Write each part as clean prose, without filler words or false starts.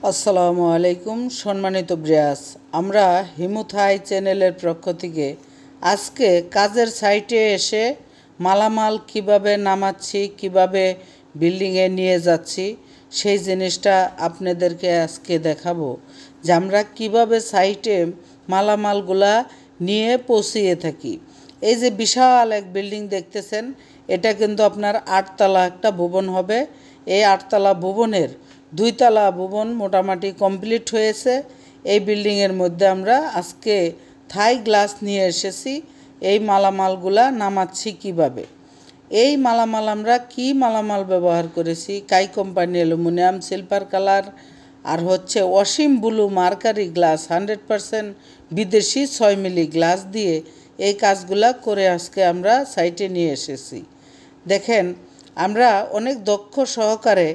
আসসালামু আলাইকুম সম্মানিত ব্রিয়াস, আমরা হিমুথাই চ্যানেলের পক্ষ থেকে আজকে কাজের সাইটে এসে মালামাল কিভাবে নামাচ্ছি, কিভাবে বিল্ডিংয়ে নিয়ে যাচ্ছি সেই জিনিসটা আপনাদেরকে আজকে দেখাবো যে আমরা কিভাবে সাইটে মালামালগুলা নিয়ে পৌঁছিয়ে থাকি। এই যে বিশাল এক বিল্ডিং দেখতেছেন, এটা কিন্তু আপনার 8 তলা একটা ভবন হবে। এই 8 তলা ভবনের 2 তলা ভবন মোটামুটি কমপ্লিট হয়েছে। এই বিল্ডিংয়ের মধ্যে আমরা আজকে থাই গ্লাস নিয়ে এসেছি। এই মালামালগুলা নামাচ্ছি কিভাবে। এই মালামাল আমরা কি মালামাল ব্যবহার করেছি, কাই কোম্পানি অ্যালুমিনিয়াম সিলভার কালার আর হচ্ছে অসীম ব্লু মার্কারি গ্লাস 100% বিদেশি 6 মিলি গ্লাস দিয়ে এই কাজগুলা করে আজকে আমরা সাইটে নিয়ে এসেছি। দেখেন, আমরা অনেক দক্ষ সহকারে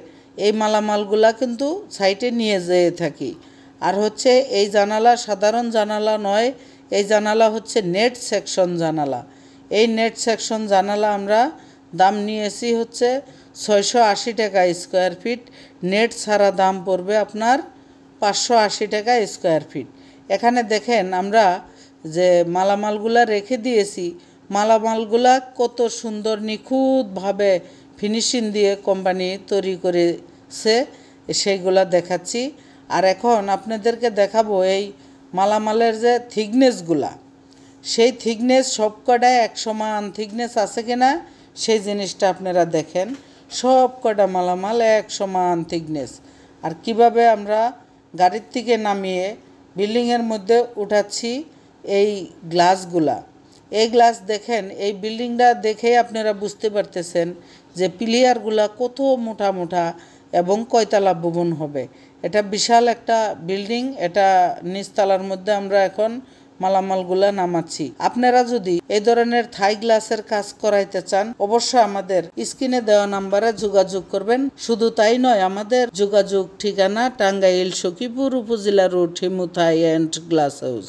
এই মালামালগুলা কিন্তু সাইটে নিয়ে যেয়ে থাকি। আর হচ্ছে এই জানালা সাধারণ জানালা নয়, এই জানালা হচ্ছে নেট সেকশন জানালা। এই নেট সেকশন জানালা আমরা দাম নিয়েছি হচ্ছে 680 টাকা স্কোয়ার ফিট। নেট ছাড়া দাম পড়বে আপনার 580 টাকা স্কোয়ার ফিট। এখানে দেখেন আমরা যে মালামালগুলা রেখে দিয়েছি, মালামালগুলা কত সুন্দর নিখুঁতভাবে ফিনিশিং দিয়ে কোম্পানি তৈরি করেছে সেইগুলা দেখাচ্ছি। আর এখন আপনাদেরকে দেখাবো এই মালামালের যে থিকনেসগুলা, সেই থিকনেস সবকটা এক সমান থিকনেস আছে কিনা সেই জিনিসটা আপনারা দেখেন। সব কটা মালামাল এক সমান থিকনেস। আর কিভাবে আমরা গাড়ির থেকে নামিয়ে বিল্ডিংয়ের মধ্যে উঠাচ্ছি এই গ্লাসগুলা। এই গ্লাস দেখেন, এই বিল্ডিংটা দেখেই আপনারা বুঝতে পারতেছেন যে পিলিয়ারগুলা কত মোটা মোটা এবং কয়তলা ভবন হবে। এটা বিশাল একটা বিল্ডিং। এটা নিচতলার মধ্যে আমরা এখন মালামালগুলা নামাচ্ছি। আপনারা যদি এই ধরনের থাই গ্লাসের কাজ করাইতে চান, অবশ্যই আমাদের স্ক্রিনে দেওয়া নাম্বারে যোগাযোগ করবেন। শুধু তাই নয়, আমাদের যোগাযোগ ঠিকানা টাঙ্গাইল সখীপুর উপজেলা রোড, হিমুথাই অ্যান্ড গ্লাস হাউস।